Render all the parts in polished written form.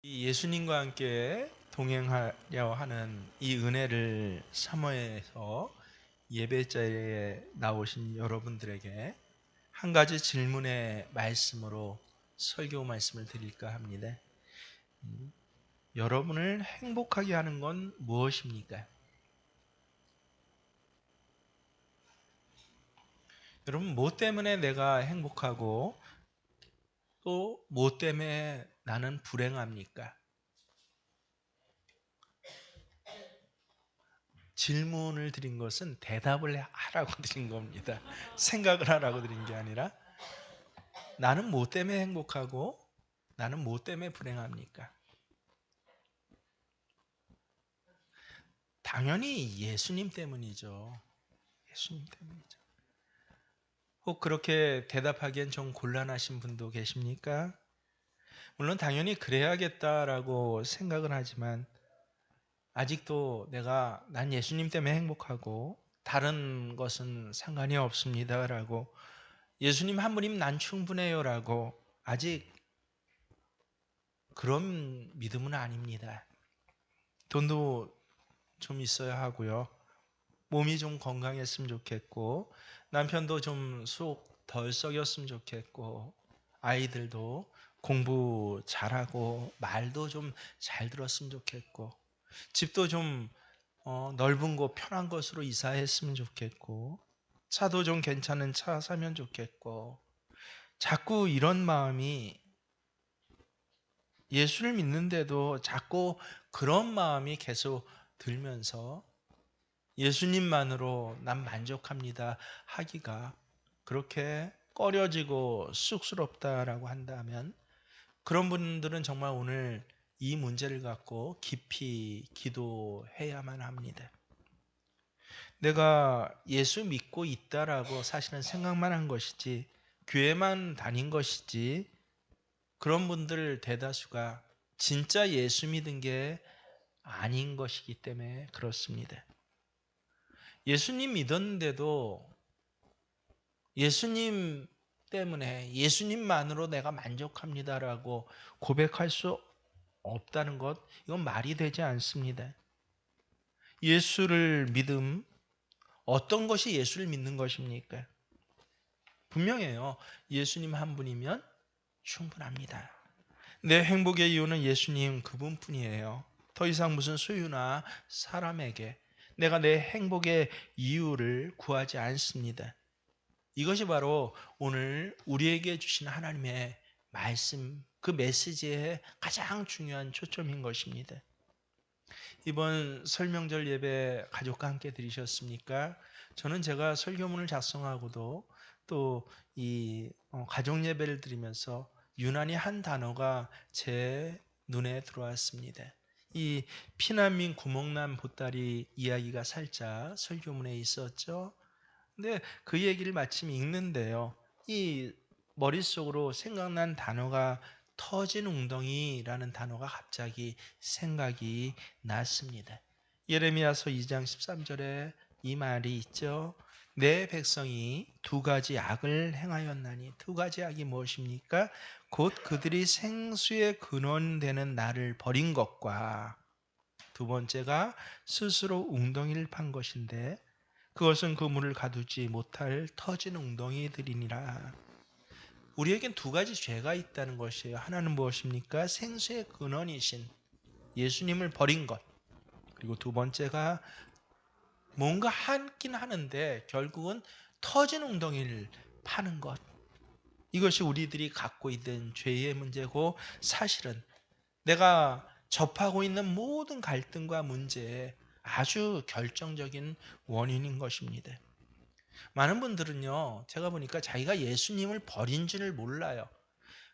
예수님과 함께 동행하려 하는 이 은혜를 사모해서 예배자리에 나오신 여러분들에게 한 가지 질문의 말씀으로 설교 말씀을 드릴까 합니다. 여러분을 행복하게 하는 건 무엇입니까? 여러분, 뭐 때문에 내가 행복하고 또 뭐 때문에 나는 불행합니까? 질문을 드린 것은 대답을 하라고 드린 겁니다. 생각을 하라고 드린 게 아니라 나는 뭐 때문에 행복하고 나는 뭐 때문에 불행합니까? 당연히 예수님 때문이죠. 예수님 때문이죠. 혹 그렇게 대답하기엔 좀 곤란하신 분도 계십니까? 물론 당연히 그래야겠다라고 생각을 하지만 아직도 난 예수님 때문에 행복하고 다른 것은 상관이 없습니다라고, 예수님 한 분이면 난 충분해요라고, 아직 그런 믿음은 아닙니다. 돈도 좀 있어야 하고요. 몸이 좀 건강했으면 좋겠고, 남편도 좀 속 덜 썩였으면 좋겠고, 아이들도 공부 잘하고 말도 좀 잘 들었으면 좋겠고, 집도 좀 넓은 곳 편한 곳으로 이사했으면 좋겠고, 차도 좀 괜찮은 차 사면 좋겠고, 자꾸 이런 마음이, 예수를 믿는데도 자꾸 그런 마음이 계속 들면서 예수님만으로 난 만족합니다 하기가 그렇게 꺼려지고 쑥스럽다라고 한다면, 그런 분들은 정말 오늘 이 문제를 갖고 깊이 기도해야만 합니다. 내가 예수 믿고 있다라고 사실은 생각만 한 것이지, 교회만 다닌 것이지, 그런 분들 대다수가 진짜 예수 믿은 게 아닌 것이기 때문에 그렇습니다. 예수님 믿었는데도 예수님 때문에, 예수님만으로 내가 만족합니다라고 고백할 수 없다는 것, 이건 말이 되지 않습니다. 예수를 믿음, 어떤 것이 예수를 믿는 것입니까? 분명해요. 예수님 한 분이면 충분합니다. 내 행복의 이유는 예수님 그분뿐이에요. 더 이상 무슨 소유나 사람에게 내가 내 행복의 이유를 구하지 않습니다. 이것이 바로 오늘 우리에게 주신 하나님의 말씀, 그 메시지의 가장 중요한 초점인 것입니다. 이번 설명절 예배 가족과 함께 드리셨습니까? 저는 제가 설교문을 작성하고도 또 이 가족 예배를 드리면서 유난히 한 단어가 제 눈에 들어왔습니다. 이 피난민 구멍난 보따리 이야기가 살짝 설교문에 있었죠. 근데 그 얘기를 마침 읽는데요, 이 머릿속으로 생각난 단어가 터진 웅덩이라는 단어가 갑자기 생각이 났습니다. 예레미야서 2장 13절에 이 말이 있죠. 내 백성이 두 가지 악을 행하였나니, 두 가지 악이 무엇입니까? 곧 그들이 생수의 근원되는 나를 버린 것과, 두 번째가 스스로 웅덩이를 판 것인데 그것은 그 물을 가두지 못할 터진 웅덩이들이니라. 우리에겐 두 가지 죄가 있다는 것이에요. 하나는 무엇입니까? 생수의 근원이신 예수님을 버린 것. 그리고 두 번째가 뭔가 하긴 하는데 결국은 터진 웅덩이를 파는 것. 이것이 우리들이 갖고 있는 죄의 문제고, 사실은 내가 접하고 있는 모든 갈등과 문제의 아주 결정적인 원인인 것입니다. 많은 분들은요, 제가 보니까 자기가 예수님을 버린 줄을 몰라요.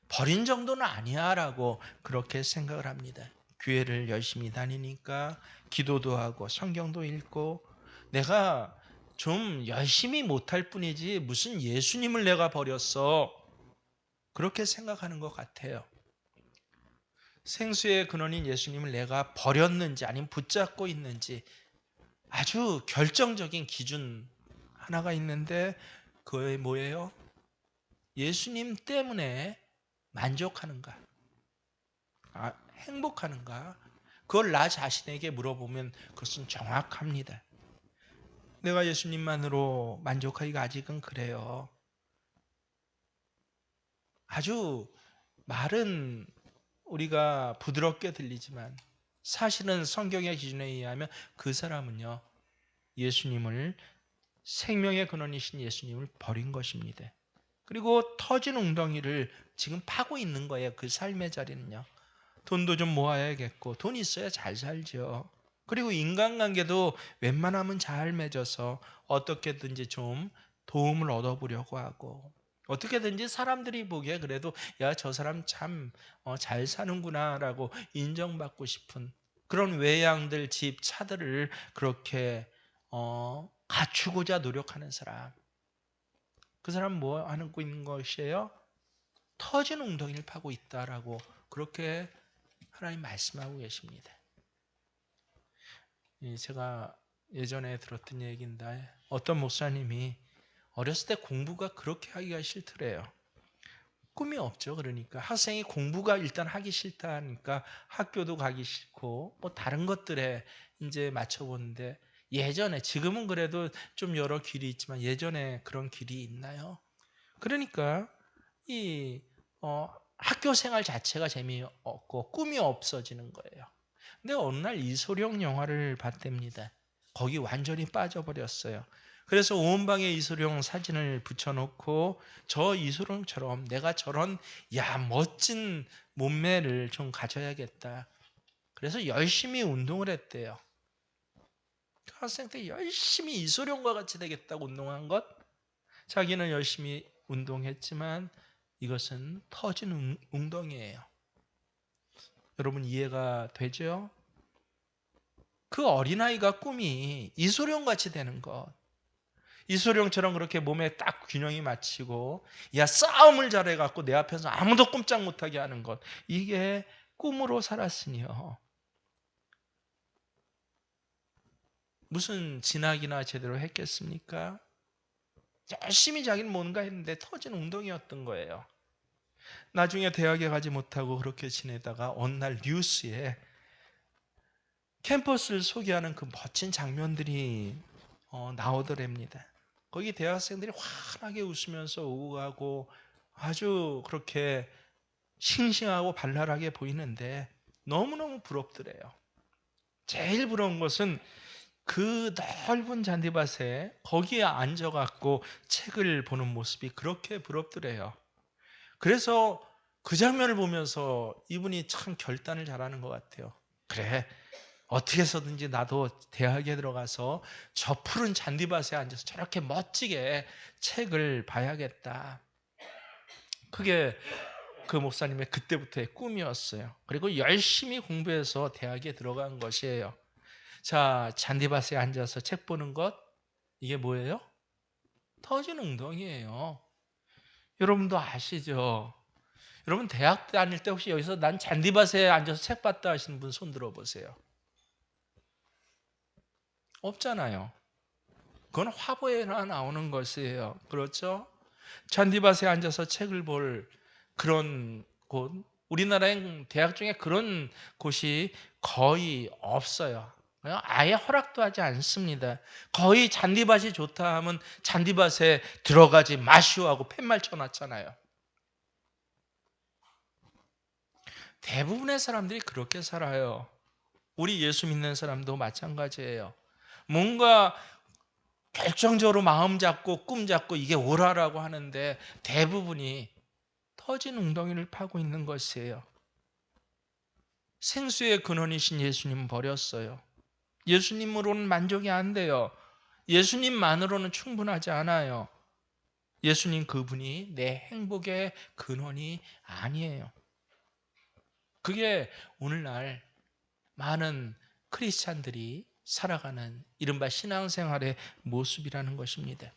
버린 정도는 아니야 라고 그렇게 생각을 합니다. 교회를 열심히 다니니까 기도도 하고 성경도 읽고 내가 좀 열심히 못할 뿐이지 무슨 예수님을 내가 버렸어, 그렇게 생각하는 것 같아요. 생수의 근원인 예수님을 내가 버렸는지 아니면 붙잡고 있는지 아주 결정적인 기준 하나가 있는데, 그게 뭐예요? 예수님 때문에 만족하는가? 행복하는가? 그걸 나 자신에게 물어보면 그것은 정확합니다. 내가 예수님만으로 만족하기가 아직은 그래요. 아주 말은 우리가 부드럽게 들리지만 사실은 성경의 기준에 의하면 그 사람은요, 예수님을, 생명의 근원이신 예수님을 버린 것입니다. 그리고 터진 웅덩이를 지금 파고 있는 거예요. 그 삶의 자리는요. 돈도 좀 모아야겠고, 돈 있어야 잘 살죠. 그리고 인간관계도 웬만하면 잘 맺어서 어떻게든지 좀 도움을 얻어보려고 하고, 어떻게든지 사람들이 보기에 그래도 야, 저 사람 참 잘 사는구나라고 인정받고 싶은 그런 외양들, 집, 차들을 그렇게 갖추고자 노력하는 사람. 그 사람 뭐 하고 있는 것이에요? 터진 웅덩이를 파고 있다라고 그렇게 하나님 말씀하고 계십니다. 제가 예전에 들었던 얘기인데 어떤 목사님이 어렸을 때 공부가 그렇게 하기가 싫더래요. 꿈이 없죠. 그러니까 학생이 공부가 일단 하기 싫다니까 학교도 가기 싫고 뭐 다른 것들에 이제 맞춰보는데, 예전에, 지금은 그래도 좀 여러 길이 있지만 예전에 그런 길이 있나요? 그러니까 이 학교 생활 자체가 재미없고 꿈이 없어지는 거예요. 근데 어느 날 이소룡 영화를 봤답니다. 거기 완전히 빠져버렸어요. 그래서 온 방에 이소룡 사진을 붙여놓고 저 이소룡처럼 내가 저런 멋진 몸매를 좀 가져야겠다. 그래서 열심히 운동을 했대요. 그 학생 때 열심히 이소룡과 같이 되겠다고 운동한 것, 자기는 열심히 운동했지만 이것은 터진 웅덩이에요. 여러분 이해가 되죠? 그 어린아이가 꿈이 이소룡같이 되는 것, 이소룡처럼 그렇게 몸에 딱 균형이 맞추고 싸움을 잘해갖고 내 앞에서 아무도 꼼짝 못하게 하는 것, 이게 꿈으로 살았으니요, 무슨 진학이나 제대로 했겠습니까? 열심히 자기는 뭔가 했는데 터진 웅덩이였던 거예요. 나중에 대학에 가지 못하고 그렇게 지내다가 어느 날 뉴스에 캠퍼스를 소개하는 그 멋진 장면들이 나오더랍니다. 거기 대학생들이 환하게 웃으면서 오고 가고 아주 그렇게 싱싱하고 발랄하게 보이는데 너무너무 부럽더래요. 제일 부러운 것은 그 넓은 잔디밭에 거기에 앉아갖고 책을 보는 모습이 그렇게 부럽더래요. 그래서 그 장면을 보면서 이분이 참 결단을 잘하는 것 같아요. 그래, 어떻게 해서든지 나도 대학에 들어가서 저 푸른 잔디밭에 앉아서 저렇게 멋지게 책을 봐야겠다. 그게 그 목사님의 그때부터의 꿈이었어요. 그리고 열심히 공부해서 대학에 들어간 것이에요. 자, 잔디밭에 앉아서 책 보는 것, 이게 뭐예요? 터진 웅덩이에요. 여러분도 아시죠? 여러분 대학 다닐 때 혹시 여기서 난 잔디밭에 앉아서 책 봤다 하시는 분 손 들어보세요. 없잖아요. 그건 화보에나 나오는 것이에요. 그렇죠? 잔디밭에 앉아서 책을 볼 그런 곳, 우리나라엔 대학 중에 그런 곳이 거의 없어요. 아예 허락도 하지 않습니다. 거의 잔디밭이 좋다 하면 잔디밭에 들어가지 마시오 하고 팻말 쳐놨잖아요. 대부분의 사람들이 그렇게 살아요. 우리 예수 믿는 사람도 마찬가지예요. 뭔가 결정적으로 마음 잡고 꿈 잡고 이게 오라라고 하는데 대부분이 터진 웅덩이를 파고 있는 것이에요. 생수의 근원이신 예수님은 버렸어요. 예수님으로는 만족이 안 돼요. 예수님만으로는 충분하지 않아요. 예수님 그분이 내 행복의 근원이 아니에요. 그게 오늘날 많은 크리스찬들이 살아가는 이른바 신앙생활의 모습이라는 것입니다.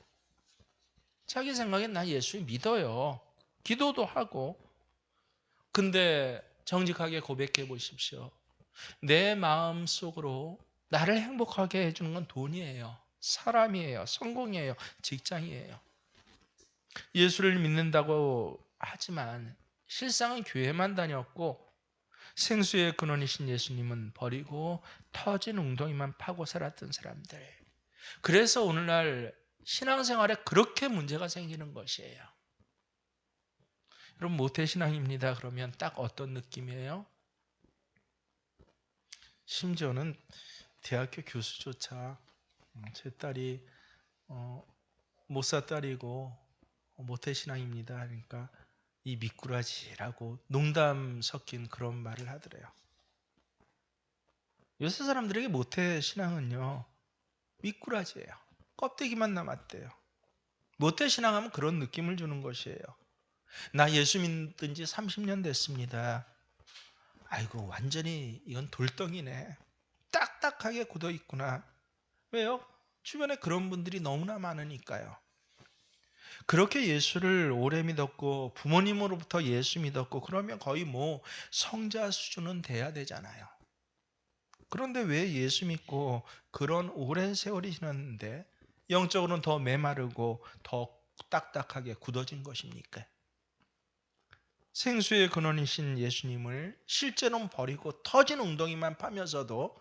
자기 생각엔 나 예수 믿어요. 기도도 하고. 근데 정직하게 고백해 보십시오. 내 마음 속으로 나를 행복하게 해주는 건 돈이에요. 사람이에요. 성공이에요. 직장이에요. 예수를 믿는다고 하지만 실상은 교회만 다녔고 생수의 근원이신 예수님은 버리고 터진 웅덩이만 파고 살았던 사람들. 그래서 오늘날 신앙생활에 그렇게 문제가 생기는 것이에요. 여러분, 모태신앙입니다 그러면 딱 어떤 느낌이에요? 심지어는 대학교 교수조차 제 딸이 못사 딸이고 모태신앙입니다 그러니까 이 미꾸라지라고 농담 섞인 그런 말을 하더래요. 요새 사람들에게 모태신앙은요 미꾸라지예요. 껍데기만 남았대요. 모태신앙하면 그런 느낌을 주는 것이에요. 나 예수 믿은 지 30년 됐습니다. 아이고 완전히 이건 돌덩이네. 딱딱하게 굳어 있구나. 왜요? 주변에 그런 분들이 너무나 많으니까요. 그렇게 예수를 오래 믿었고 부모님으로부터 예수 믿었고 그러면 거의 뭐 성자 수준은 돼야 되잖아요. 그런데 왜 예수 믿고 그런 오랜 세월이 지났는데 영적으로는 더 메마르고 더 딱딱하게 굳어진 것입니까? 생수의 근원이신 예수님을 실제로는 버리고 터진 웅덩이만 파면서도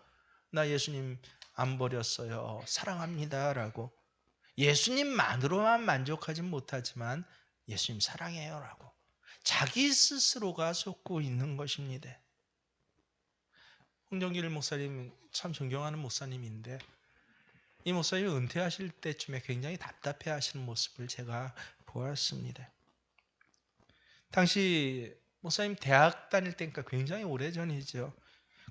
나 예수님 안 버렸어요. 사랑합니다. 라고 예수님만으로만 만족하진 못하지만 예수님 사랑해요. 라고 자기 스스로가 속고 있는 것입니다. 홍정길 목사님 참 존경하는 목사님인데 이 목사님이 은퇴하실 때쯤에 굉장히 답답해 하시는 모습을 제가 보았습니다. 당시 목사님 대학 다닐 때니까 굉장히 오래전이죠.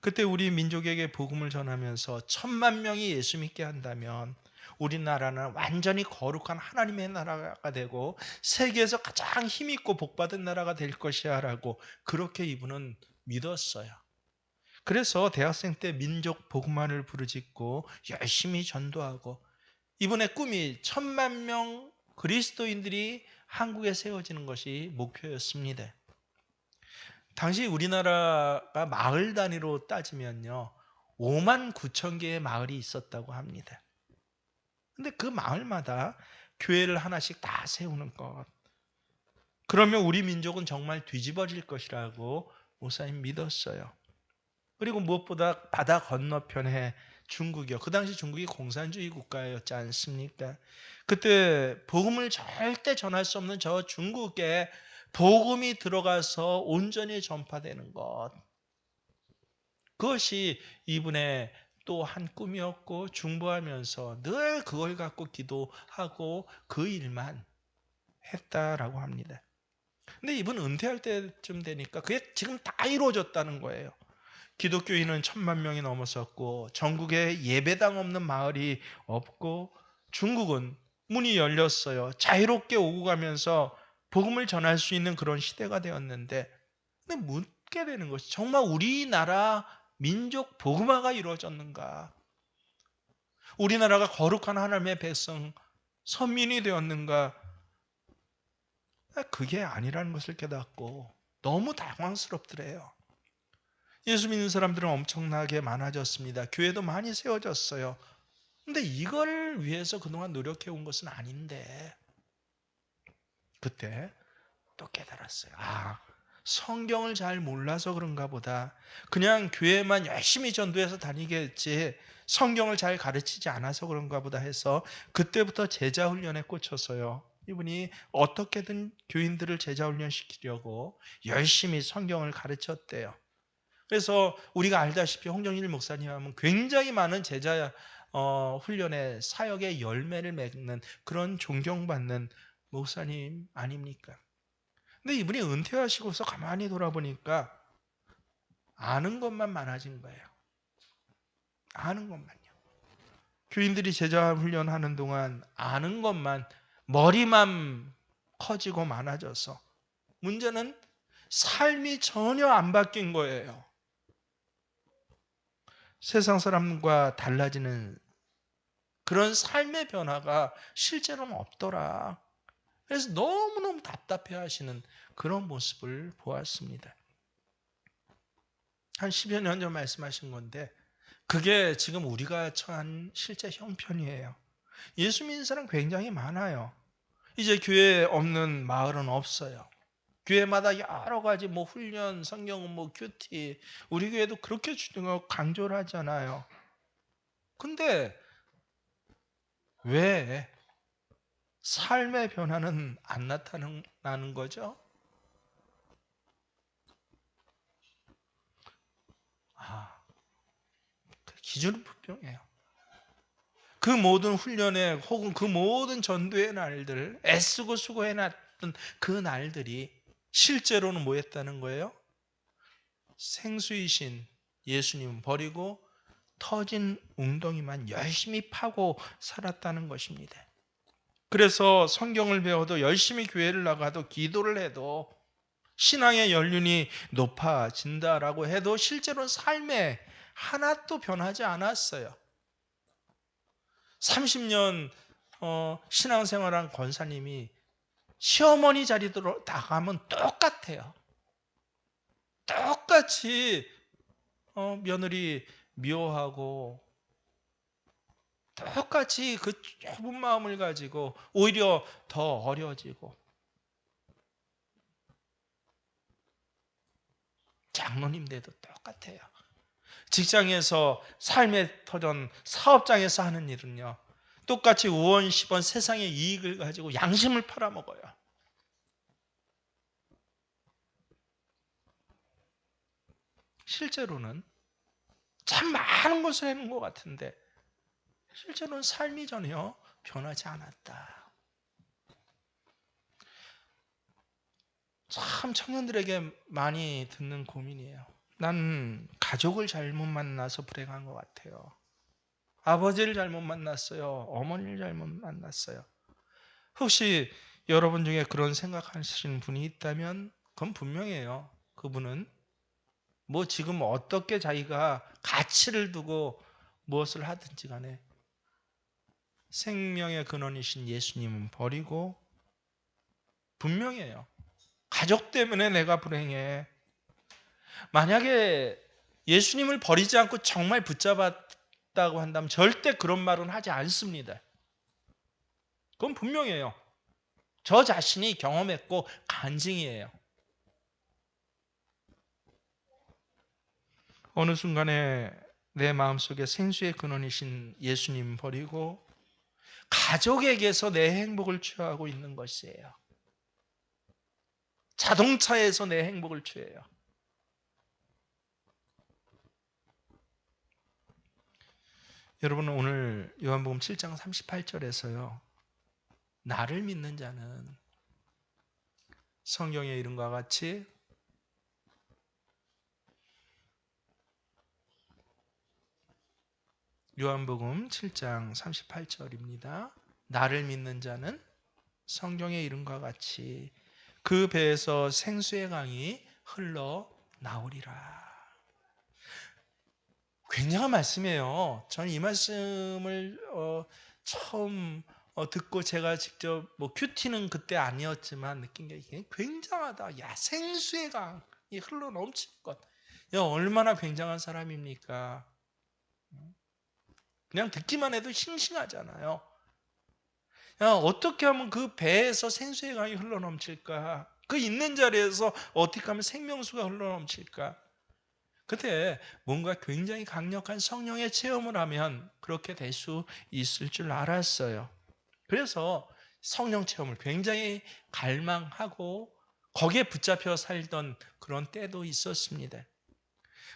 그때 우리 민족에게 복음을 전하면서 1,000만 명이 예수 믿게 한다면 우리나라는 완전히 거룩한 하나님의 나라가 되고 세계에서 가장 힘있고 복받은 나라가 될 것이야 라고 그렇게 이분은 믿었어요. 그래서 대학생 때 민족 복음화를 부르짖고 열심히 전도하고 이분의 꿈이 1,000만 명 그리스도인들이 한국에 세워지는 것이 목표였습니다. 당시 우리나라가 마을 단위로 따지면요 5만 9천 개의 마을이 있었다고 합니다. 근데 그 마을마다 교회를 하나씩 다 세우는 것. 그러면 우리 민족은 정말 뒤집어질 것이라고 목사님 믿었어요. 그리고 무엇보다 바다 건너편에 중국이요. 그 당시 중국이 공산주의 국가였지 않습니까? 그때 복음을 절대 전할 수 없는 저 중국에 복음이 들어가서 온전히 전파되는 것. 그것이 이분의 또 한 꿈이었고 중보하면서 늘 그걸 갖고 기도하고 그 일만 했다라고 합니다. 근데 이분 은퇴할 때쯤 되니까 그게 지금 다 이루어졌다는 거예요. 기독교인은 1,000만 명이 넘었었고 전국에 예배당 없는 마을이 없고 중국은 문이 열렸어요. 자유롭게 오고 가면서 복음을 전할 수 있는 그런 시대가 되었는데 근데 묻게 되는 것이 정말 우리나라 민족 복음화가 이루어졌는가? 우리나라가 거룩한 하나님의 백성 선민이 되었는가? 그게 아니라는 것을 깨닫고 너무 당황스럽더래요. 예수 믿는 사람들은 엄청나게 많아졌습니다. 교회도 많이 세워졌어요. 근데 이걸 위해서 그동안 노력해 온 것은 아닌데 그때 또 깨달았어요. 성경을 잘 몰라서 그런가 보다. 그냥 교회만 열심히 전도해서 다니겠지 성경을 잘 가르치지 않아서 그런가 보다 해서 그때부터 제자 훈련에 꽂혔어요. 이분이 어떻게든 교인들을 제자 훈련시키려고 열심히 성경을 가르쳤대요. 그래서 우리가 알다시피 홍정일 목사님 하면 굉장히 많은 제자 훈련의 사역의 열매를 맺는 그런 존경받는 목사님 아닙니까? 근데 이분이 은퇴하시고서 가만히 돌아보니까 아는 것만 많아진 거예요. 아는 것만요. 교인들이 제자 훈련하는 동안 아는 것만 머리만 커지고 많아져서 문제는 삶이 전혀 안 바뀐 거예요. 세상 사람과 달라지는 그런 삶의 변화가 실제로는 없더라. 그래서 너무너무 답답해 하시는 그런 모습을 보았습니다. 한 10여 년 전 말씀하신 건데 그게 지금 우리가 처한 실제 형편이에요. 예수 믿는 사람 굉장히 많아요. 이제 교회 없는 마을은 없어요. 교회마다 여러 가지 뭐 훈련, 성경 뭐 큐티, 우리 교회도 그렇게 강조를 하잖아요. 근데 왜 삶의 변화는 안 나타나는 거죠? 그 기준은 분명해요. 그 모든 훈련에 혹은 그 모든 전도의 날들, 애쓰고 수고해놨던 그 날들이 실제로는 뭐였다는 거예요? 생수이신 예수님은 버리고 터진 웅덩이만 열심히 파고 살았다는 것입니다. 그래서 성경을 배워도 열심히 교회를 나가도 기도를 해도 신앙의 연륜이 높아진다라고 해도 실제로는 삶에 하나도 변하지 않았어요. 30년 신앙생활한 권사님이 시어머니 자리로 나가면 똑같아요. 똑같이 며느리 미워하고 똑같이 그 좁은 마음을 가지고 오히려 더 어려지고 장로님 돼도 똑같아요. 직장에서 삶의 터전 사업장에서 하는 일은요 똑같이 우원 10원 세상의 이익을 가지고 양심을 팔아먹어요. 실제로는 참 많은 것을 해놓은 것 같은데 실제로는 삶이 전혀 변하지 않았다. 참 청년들에게 많이 듣는 고민이에요. 난 가족을 잘못 만나서 불행한 것 같아요. 아버지를 잘못 만났어요. 어머니를 잘못 만났어요. 혹시 여러분 중에 그런 생각하시는 분이 있다면 그건 분명해요. 그분은 뭐 지금 어떻게 자기가 가치를 두고 무엇을 하든지 간에 생명의 근원이신 예수님은 버리고 분명해요. 가족 때문에 내가 불행해. 만약에 예수님을 버리지 않고 정말 붙잡았다고 한다면 절대 그런 말은 하지 않습니다. 그건 분명해요. 저 자신이 경험했고 간증이에요. 어느 순간에 내 마음속에 생수의 근원이신 예수님 버리고 가족에게서 내 행복을 취하고 있는 것이에요. 자동차에서 내 행복을 취해요. 여러분 오늘 요한복음 7장 38절에서요. 나를 믿는 자는 성경의 이름과 같이 요한복음 7장 38절입니다. 나를 믿는 자는 성경의 이름과 같이 그 배에서 생수의 강이 흘러나오리라. 굉장한 말씀이에요. 저는 이 말씀을 처음 듣고 제가 직접 뭐 큐티는 그때 아니었지만 느낀 게 이게 굉장하다. 야, 생수의 강이 흘러넘칠 것. 야, 얼마나 굉장한 사람입니까? 그냥 듣기만 해도 싱싱하잖아요. 야, 어떻게 하면 그 배에서 생수의 강이 흘러넘칠까? 그 있는 자리에서 어떻게 하면 생명수가 흘러넘칠까? 그때 뭔가 굉장히 강력한 성령의 체험을 하면 그렇게 될 수 있을 줄 알았어요. 그래서 성령 체험을 굉장히 갈망하고 거기에 붙잡혀 살던 그런 때도 있었습니다.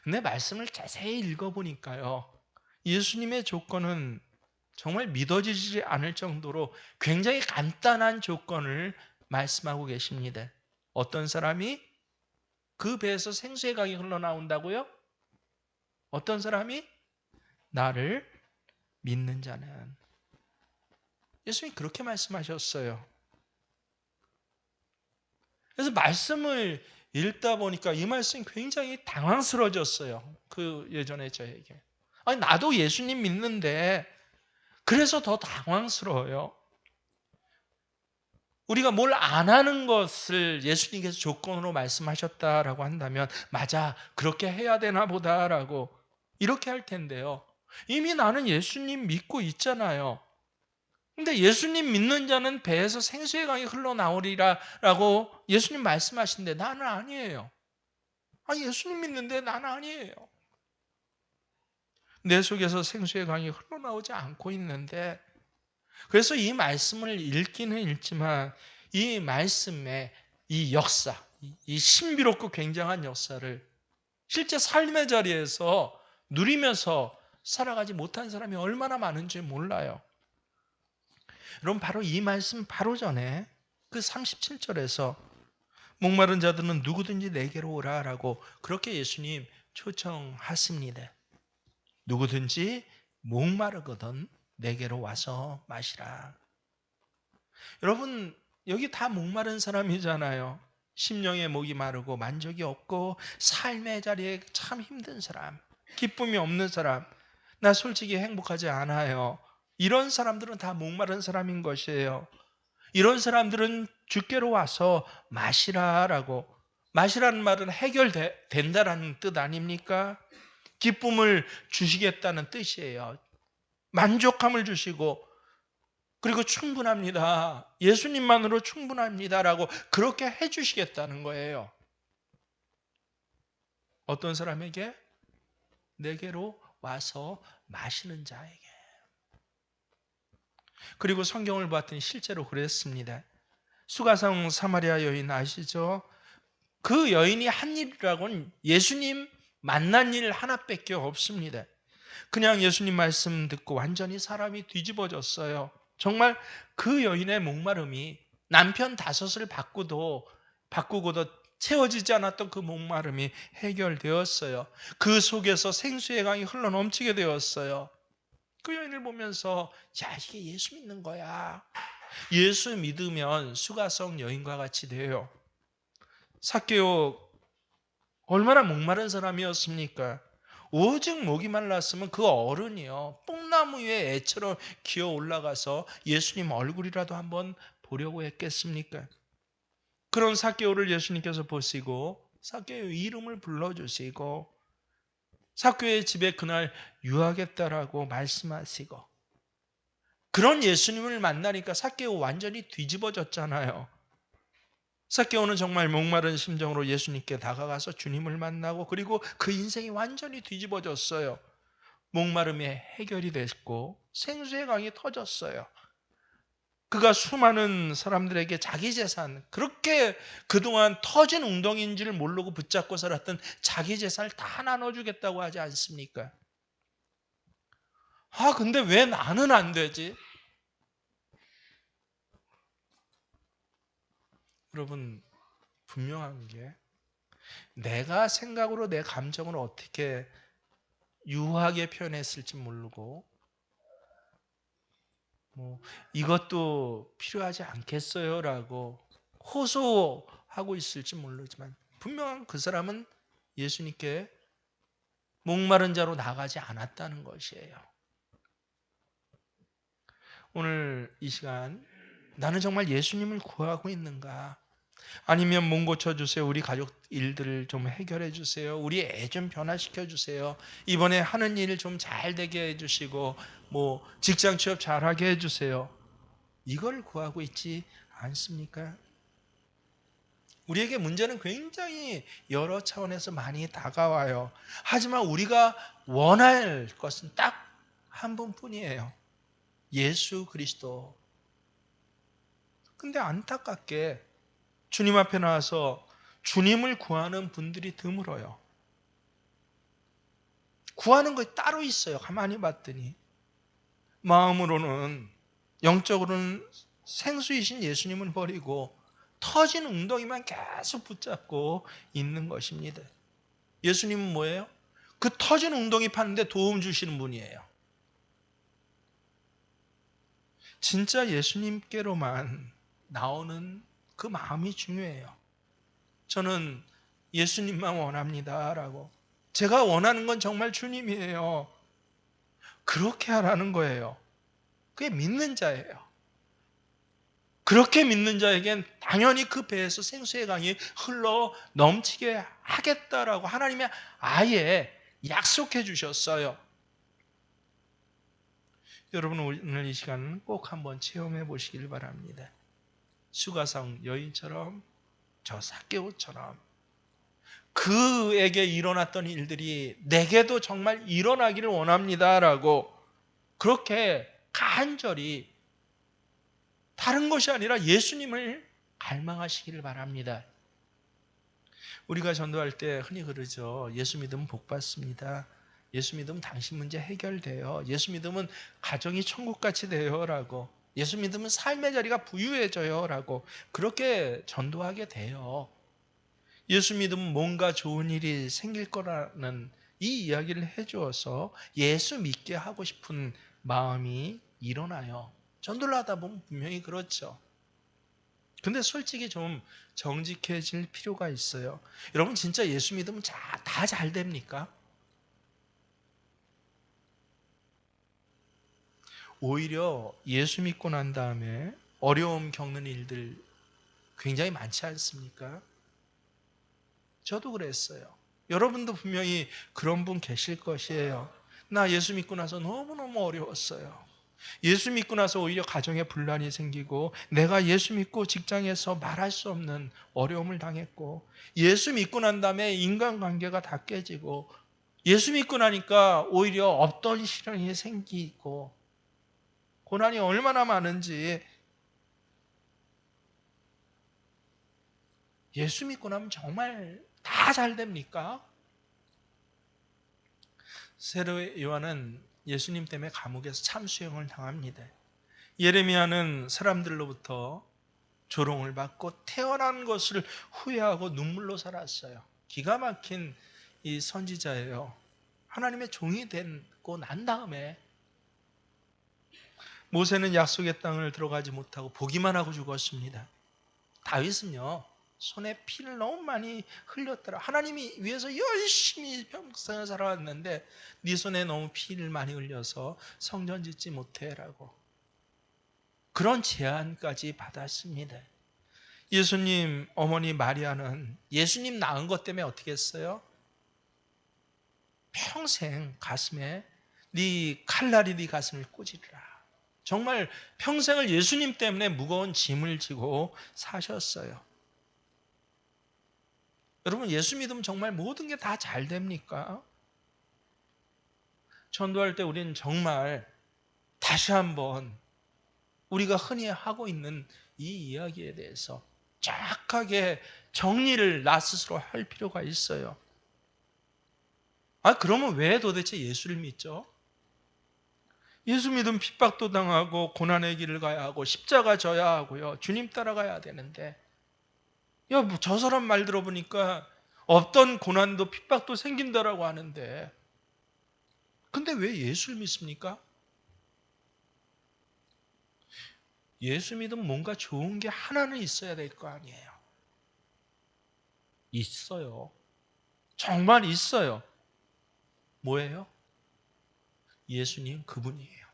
근데 말씀을 자세히 읽어보니까요. 예수님의 조건은 정말 믿어지지 않을 정도로 굉장히 간단한 조건을 말씀하고 계십니다. 어떤 사람이 그 배에서 생수의 강이 흘러나온다고요? 어떤 사람이? 나를 믿는 자는. 예수님이 그렇게 말씀하셨어요. 그래서 말씀을 읽다 보니까 이 말씀이 굉장히 당황스러워졌어요. 그 예전에 저에게. 아니, 나도 예수님 믿는데 그래서 더 당황스러워요. 우리가 뭘 안 하는 것을 예수님께서 조건으로 말씀하셨다라고 한다면 맞아, 그렇게 해야 되나 보다라고 이렇게 할 텐데요. 이미 나는 예수님 믿고 있잖아요. 근데 예수님 믿는 자는 배에서 생수의 강이 흘러나오리라 라고 예수님 말씀하신데 나는 아니에요. 예수님 믿는데 나는 아니에요. 내 속에서 생수의 강이 흘러나오지 않고 있는데, 그래서 이 말씀을 읽기는 읽지만 이 말씀의 이 역사, 이 신비롭고 굉장한 역사를 실제 삶의 자리에서 누리면서 살아가지 못한 사람이 얼마나 많은지 몰라요. 여러분, 바로 이 말씀 바로 전에 그 37절에서 목마른 자들은 누구든지 내게로 오라라고 그렇게 예수님 초청하십니다. 누구든지 목마르거든 내게로 와서 마시라. 여러분, 여기 다 목마른 사람이잖아요. 심령의 목이 마르고 만족이 없고 삶의 자리에 참 힘든 사람, 기쁨이 없는 사람, 나 솔직히 행복하지 않아요. 이런 사람들은 다 목마른 사람인 것이에요. 이런 사람들은 주께로 와서 마시라라고. 마시라는 말은 해결된다라는 뜻 아닙니까? 기쁨을 주시겠다는 뜻이에요. 만족함을 주시고, 그리고 충분합니다. 예수님만으로 충분합니다라고 그렇게 해주시겠다는 거예요. 어떤 사람에게? 내게로 와서 마시는 자에게. 그리고 성경을 봤더니 실제로 그랬습니다. 수가성 사마리아 여인 아시죠? 그 여인이 한 일이라고는 예수님 만난 일 하나밖에 없습니다. 그냥 예수님 말씀 듣고 완전히 사람이 뒤집어졌어요. 정말 그 여인의 목마름이 남편 5을 바꾸고도 채워지지 않았던 그 목마름이 해결되었어요. 그 속에서 생수의 강이 흘러넘치게 되었어요. 그 여인을 보면서 이게 예수 믿는 거야. 예수 믿으면 수가성 여인과 같이 돼요. 삭개오 얼마나 목마른 사람이었습니까? 오직 목이 말랐으면 그 어른이요 뽕나무 위에 애처럼 기어 올라가서 예수님 얼굴이라도 한번 보려고 했겠습니까? 그런 삭개오를 예수님께서 보시고 삭개오 이름을 불러주시고 삭개오의 집에 그날 유하겠다라고 말씀하시고, 그런 예수님을 만나니까 삭개오 완전히 뒤집어졌잖아요. 삭개오는 정말 목마른 심정으로 예수님께 다가가서 주님을 만나고, 그리고 그 인생이 완전히 뒤집어졌어요. 목마름이 해결이 됐고 생수의 강이 터졌어요. 그가 수많은 사람들에게 자기 재산, 그렇게 그동안 터진 웅덩이인 줄 모르고 붙잡고 살았던 자기 재산을 다 나눠주겠다고 하지 않습니까? 근데 왜 나는 안 되지? 여러분, 분명한 게 내가 생각으로 내 감정을 어떻게 유하게 표현했을지 모르고 이것도 필요하지 않겠어요? 라고 호소하고 있을지 모르지만 분명한 그 사람은 예수님께 목마른 자로 나가지 않았다는 것이에요. 오늘 이 시간 나는 정말 예수님을 구하고 있는가? 아니면 몸 고쳐주세요. 우리 가족 일들을 좀 해결해 주세요. 우리 애 좀 변화시켜 주세요. 이번에 하는 일 좀 잘 되게 해주시고 직장 취업 잘하게 해주세요. 이걸 구하고 있지 않습니까? 우리에게 문제는 굉장히 여러 차원에서 많이 다가와요. 하지만 우리가 원할 것은 딱 한 분뿐이에요. 예수 그리스도. 근데 안타깝게 주님 앞에 나와서 주님을 구하는 분들이 드물어요. 구하는 것이 따로 있어요. 가만히 봤더니 마음으로는, 영적으로는 생수이신 예수님을 버리고 터진 웅덩이만 계속 붙잡고 있는 것입니다. 예수님은 뭐예요? 그 터진 웅덩이 파는데 도움 주시는 분이에요. 진짜 예수님께로만 나오는 그 마음이 중요해요. 저는 예수님만 원합니다라고. 제가 원하는 건 정말 주님이에요. 그렇게 하라는 거예요. 그게 믿는 자예요. 그렇게 믿는 자에겐 당연히 그 배에서 생수의 강이 흘러 넘치게 하겠다라고 하나님이 아예 약속해 주셨어요. 여러분 오늘 이 시간은 꼭 한번 체험해 보시길 바랍니다. 수가성 여인처럼 저 삭개오처럼 그에게 일어났던 일들이 내게도 정말 일어나기를 원합니다라고 그렇게 간절히 다른 것이 아니라 예수님을 갈망하시기를 바랍니다. 우리가 전도할 때 흔히 그러죠. 예수 믿으면 복 받습니다. 예수 믿으면 당신 문제 해결돼요. 예수 믿으면 가정이 천국같이 돼요 라고, 예수 믿으면 삶의 자리가 부유해져요 라고 그렇게 전도하게 돼요. 예수 믿으면 뭔가 좋은 일이 생길 거라는 이 이야기를 해주어서 예수 믿게 하고 싶은 마음이 일어나요. 전도를 하다 보면 분명히 그렇죠. 근데 솔직히 좀 정직해질 필요가 있어요. 여러분 진짜 예수 믿으면 다 잘 됩니까? 오히려 예수 믿고 난 다음에 어려움 겪는 일들 굉장히 많지 않습니까? 저도 그랬어요. 여러분도 분명히 그런 분 계실 것이에요. 나 예수 믿고 나서 너무너무 어려웠어요. 예수 믿고 나서 오히려 가정에 분란이 생기고 내가 예수 믿고 직장에서 말할 수 없는 어려움을 당했고 예수 믿고 난 다음에 인간관계가 다 깨지고 예수 믿고 나니까 오히려 없던 시련이 생기고 고난이 얼마나 많은지 예수 믿고 나면 정말 다 잘 됩니까? 세례 요한은 예수님 때문에 감옥에서 참수형을 당합니다. 예레미야는 사람들로부터 조롱을 받고 태어난 것을 후회하고 눈물로 살았어요. 기가 막힌 이 선지자예요. 하나님의 종이 되고 난 다음에 모세는 약속의 땅을 들어가지 못하고 보기만 하고 죽었습니다. 다윗은요, 손에 피를 너무 많이 흘렸더라. 하나님이 위해서 열심히 평생을 살아왔는데 네 손에 너무 피를 많이 흘려서 성전 짓지 못해라고 그런 제안까지 받았습니다. 예수님 어머니 마리아는 예수님 낳은 것 때문에 어떻게 했어요? 평생 가슴에 네 칼날이 네 가슴을 꽂으리라. 정말 평생을 예수님 때문에 무거운 짐을 지고 사셨어요. 여러분 예수 믿으면 정말 모든 게 다 잘 됩니까? 전도할 때 우리는 정말 다시 한번 우리가 흔히 하고 있는 이 이야기에 대해서 정확하게 정리를 나 스스로 할 필요가 있어요. 그러면 왜 도대체 예수를 믿죠? 예수 믿으면 핍박도 당하고 고난의 길을 가야 하고 십자가 져야 하고요. 주님 따라가야 되는데 뭐 저 사람 말 들어보니까 없던 고난도 핍박도 생긴다라고 하는데 근데 왜 예수를 믿습니까? 예수 믿으면 뭔가 좋은 게 하나는 있어야 될 거 아니에요. 있어요. 정말 있어요. 뭐예요? 예수님 그분이에요.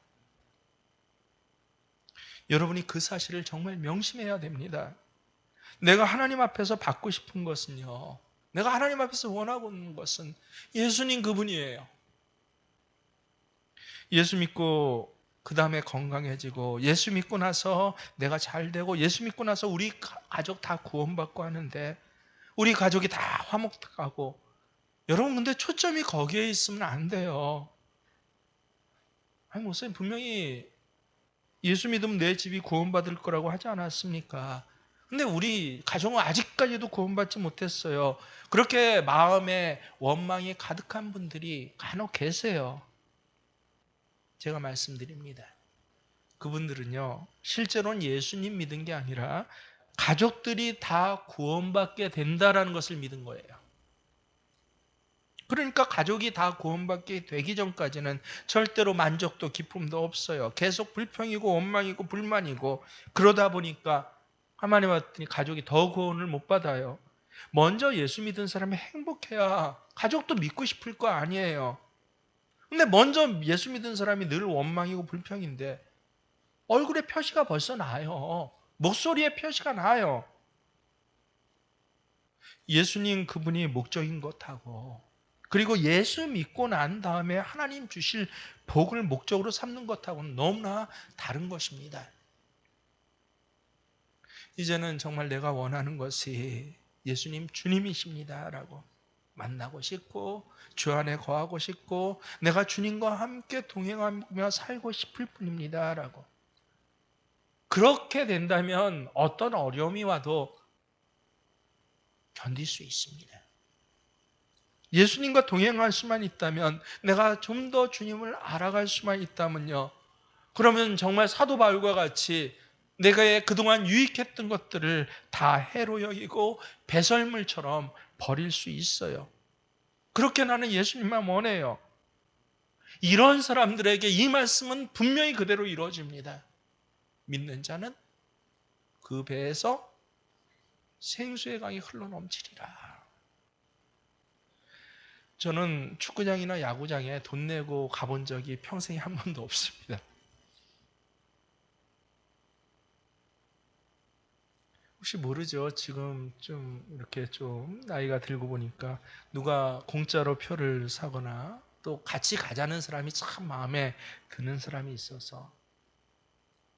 여러분이 그 사실을 정말 명심해야 됩니다. 내가 하나님 앞에서 받고 싶은 것은요, 내가 하나님 앞에서 원하고 있는 것은 예수님 그분이에요. 예수 믿고 그 다음에 건강해지고 예수 믿고 나서 내가 잘 되고 예수 믿고 나서 우리 가족 다 구원받고 하는데 우리 가족이 다 화목하고 여러분 근데 초점이 거기에 있으면 안 돼요. 목사님 분명히 예수 믿으면 내 집이 구원받을 거라고 하지 않았습니까? 근데 우리 가정은 아직까지도 구원받지 못했어요. 그렇게 마음에 원망이 가득한 분들이 간혹 계세요. 제가 말씀드립니다. 그분들은요, 실제로는 예수님 믿은 게 아니라 가족들이 다 구원받게 된다라는 것을 믿은 거예요. 그러니까 가족이 다 구원받게 되기 전까지는 절대로 만족도 기쁨도 없어요. 계속 불평이고 원망이고 불만이고 그러다 보니까 하나님 왔더니 가족이 더 구원을 못 받아요. 먼저 예수 믿은 사람이 행복해야 가족도 믿고 싶을 거 아니에요. 근데 먼저 예수 믿은 사람이 늘 원망이고 불평인데 얼굴에 표시가 벌써 나요. 목소리에 표시가 나요. 예수님 그분이 목적인 것하고 그리고 예수 믿고 난 다음에 하나님 주실 복을 목적으로 삼는 것하고는 너무나 다른 것입니다. 이제는 정말 내가 원하는 것이 예수님 주님이십니다라고 만나고 싶고 주 안에 거하고 싶고 내가 주님과 함께 동행하며 살고 싶을 뿐입니다라고. 그렇게 된다면 어떤 어려움이 와도 견딜 수 있습니다. 예수님과 동행할 수만 있다면, 내가 좀 더 주님을 알아갈 수만 있다면요, 그러면 정말 사도 바울과 같이 내가 그동안 유익했던 것들을 다 해로 여기고 배설물처럼 버릴 수 있어요. 그렇게 나는 예수님만 원해요. 이런 사람들에게 이 말씀은 분명히 그대로 이루어집니다. 믿는 자는 그 배에서 생수의 강이 흘러넘치리라. 저는 축구장이나 야구장에 돈 내고 가본 적이 평생에 한 번도 없습니다. 혹시 모르죠? 지금 좀 이렇게 좀 나이가 들고 보니까 누가 공짜로 표를 사거나 또 같이 가자는 사람이 참 마음에 드는 사람이 있어서,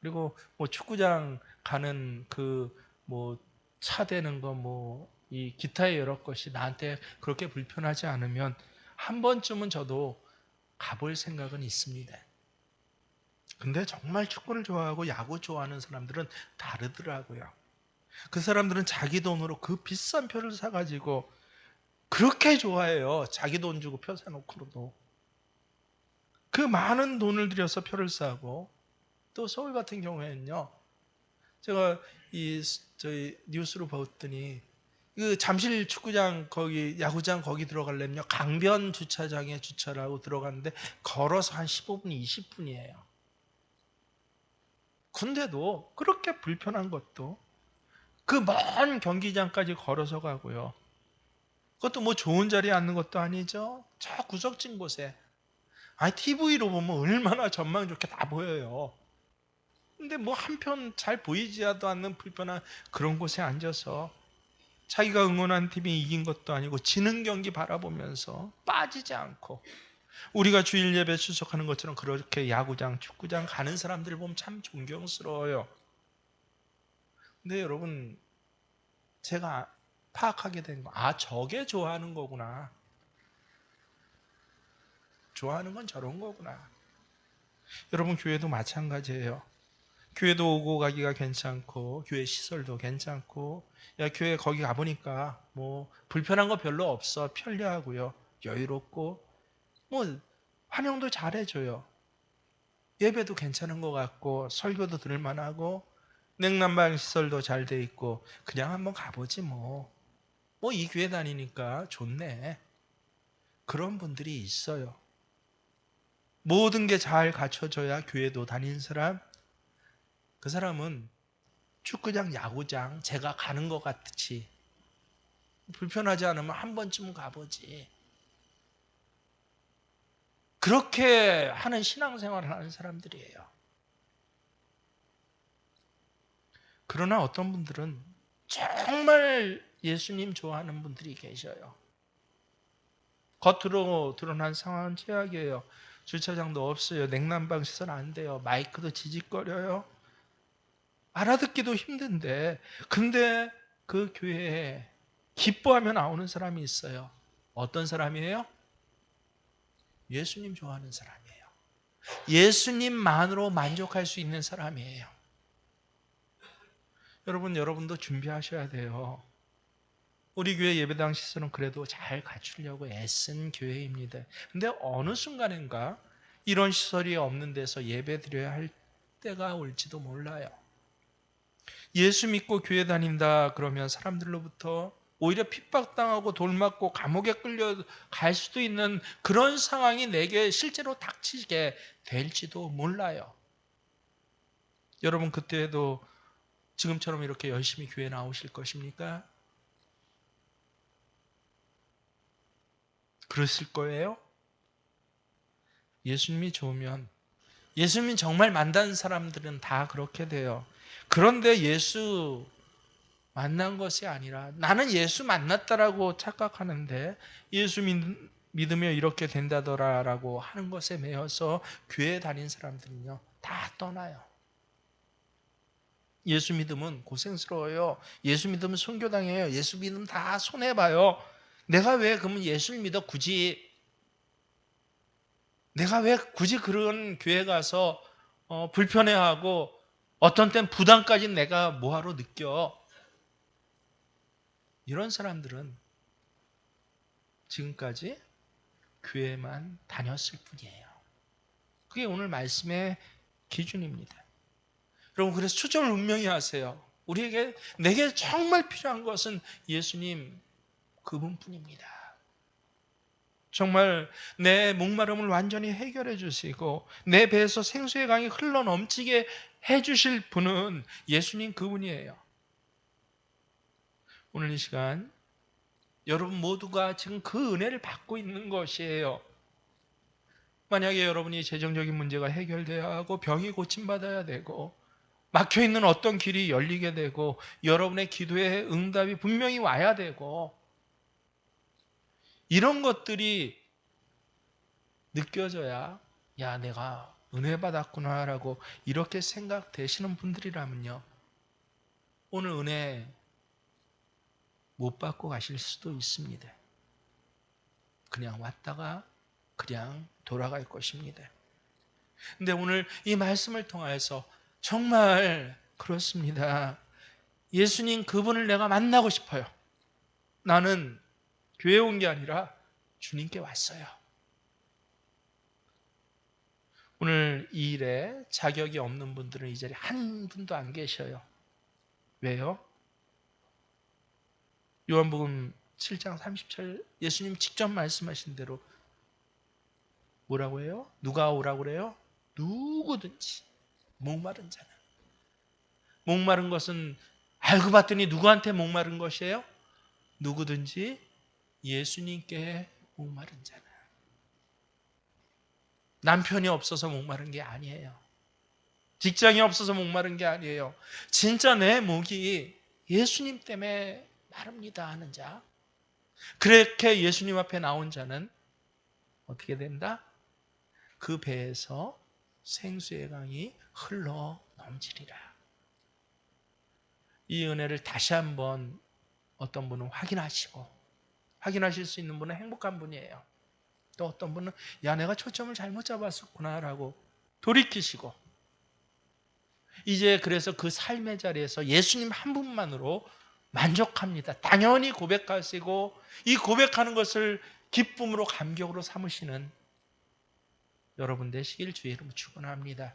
그리고 뭐 축구장 가는 그 뭐 차 대는 거 뭐 이 기타의 여러 것이 나한테 그렇게 불편하지 않으면 한 번쯤은 저도 가볼 생각은 있습니다. 근데 정말 축구를 좋아하고 야구 좋아하는 사람들은 다르더라고요. 그 사람들은 자기 돈으로 그 비싼 표를 사가지고 그렇게 좋아해요. 자기 돈 주고 표 사놓고도. 그 많은 돈을 들여서 표를 사고, 또 서울 같은 경우에는요, 제가 저희 뉴스로 봤더니 그 잠실 축구장 거기 야구장 거기 들어가려면요, 강변 주차장에 주차를 하고 들어갔는데 걸어서 한 15분, 20분이에요. 근데도 그렇게 불편한 것도 그 먼 경기장까지 걸어서 가고요. 그것도 뭐 좋은 자리에 앉는 것도 아니죠. 저 구석진 곳에. 아니, TV로 보면 얼마나 전망 좋게 다 보여요. 근데 뭐 한편 잘 보이지도 않는 불편한 그런 곳에 앉아서 자기가 응원한 팀이 이긴 것도 아니고 지는 경기 바라보면서 빠지지 않고, 우리가 주일 예배 출석하는 것처럼 그렇게 야구장, 축구장 가는 사람들을 보면 참 존경스러워요. 근데 여러분, 제가 파악하게 된 거, 저게 좋아하는 거구나. 좋아하는 건 저런 거구나. 여러분, 교회도 마찬가지예요. 교회도 오고 가기가 괜찮고 교회 시설도 괜찮고, 야, 교회 거기 가보니까 뭐 불편한 거 별로 없어, 편리하고요, 여유롭고 뭐 환영도 잘해줘요. 예배도 괜찮은 것 같고 설교도 들을 만하고 냉난방 시설도 잘 돼 있고, 그냥 한번 가보지 뭐 이 교회 다니니까 좋네, 그런 분들이 있어요. 모든 게 잘 갖춰져야 교회도 다니는 사람, 그 사람은 축구장, 야구장 제가 가는 것 같이 불편하지 않으면 한 번쯤은 가보지, 그렇게 하는 신앙생활을 하는 사람들이에요. 그러나 어떤 분들은 정말 예수님 좋아하는 분들이 계셔요. 겉으로 드러난 상황은 최악이에요. 주차장도 없어요. 냉난방 시설 안 돼요. 마이크도 지직거려요. 알아듣기도 힘든데, 근데 그 교회에 기뻐하며 나오는 사람이 있어요. 어떤 사람이에요? 예수님 좋아하는 사람이에요. 예수님만으로 만족할 수 있는 사람이에요. 여러분도 준비하셔야 돼요. 우리 교회 예배당 시설은 그래도 잘 갖추려고 애쓴 교회입니다. 근데 어느 순간인가 이런 시설이 없는 데서 예배 드려야 할 때가 올지도 몰라요. 예수 믿고 교회 다닌다 그러면 사람들로부터 오히려 핍박당하고 돌맞고 감옥에 끌려갈 수도 있는 그런 상황이 내게 실제로 닥치게 될지도 몰라요. 여러분, 그때도 지금처럼 이렇게 열심히 교회 나오실 것입니까? 그러실 거예요? 예수님이 좋으면, 예수님이 정말 만난 사람들은 다 그렇게 돼요. 그런데 예수 만난 것이 아니라 나는 예수 만났다라고 착각하는데, 예수 믿으며 이렇게 된다더라라고 하는 것에 매여서 교회 다닌 사람들은요, 다 떠나요. 예수 믿으면 고생스러워요. 예수 믿으면 순교당해요. 예수 믿으면 다 손해봐요. 내가 왜 그러면 예수를 믿어 굳이? 내가 왜 굳이 그런 교회 가서 불편해하고 어떤 땐 부담까지 내가 뭐하러 느껴? 이런 사람들은 지금까지 교회만 다녔을 뿐이에요. 그게 오늘 말씀의 기준입니다. 여러분, 그래서 초점을 분명히 하세요. 내게 정말 필요한 것은 예수님 그분뿐입니다. 정말 내 목마름을 완전히 해결해 주시고 내 배에서 생수의 강이 흘러 넘치게 해 주실 분은 예수님 그분이에요. 오늘 이 시간 여러분 모두가 지금 그 은혜를 받고 있는 것이에요. 만약에 여러분이 재정적인 문제가 해결돼야 하고 병이 고침받아야 되고 막혀있는 어떤 길이 열리게 되고 여러분의 기도에 응답이 분명히 와야 되고 이런 것들이 느껴져야 야, 내가 은혜 받았구나라고 이렇게 생각되시는 분들이라면요, 오늘 은혜 못 받고 가실 수도 있습니다. 그냥 왔다가 그냥 돌아갈 것입니다. 근데 오늘 이 말씀을 통해서 정말 그렇습니다. 예수님 그분을 내가 만나고 싶어요. 나는 교회 온 게 아니라 주님께 왔어요. 오늘 이 일에 자격이 없는 분들은 이 자리에 한 분도 안 계셔요. 왜요? 요한복음 7장 30절 예수님 직접 말씀하신 대로 뭐라고 해요? 누가 오라고 그래요? 누구든지 목마른 자는. 목마른 것은 알고 봤더니 누구한테 목마른 것이에요? 누구든지 예수님께 목마른 자는. 남편이 없어서 목마른 게 아니에요. 직장이 없어서 목마른 게 아니에요. 진짜 내 목이 예수님 때문에 마릅니다 하는 자. 그렇게 예수님 앞에 나온 자는 어떻게 된다? 그 배에서 생수의 강이 흘러 넘치리라. 이 은혜를 다시 한번 어떤 분은 확인하실 수 있는 분은 행복한 분이에요. 또 어떤 분은 야, 내가 초점을 잘못 잡았었구나라고 돌이키시고 이제 그래서 그 삶의 자리에서 예수님 한 분만으로 만족합니다. 당연히 고백하시고 이 고백하는 것을 기쁨으로 감격으로 삼으시는 여러분 되시길 주의 이름으로 축원합니다.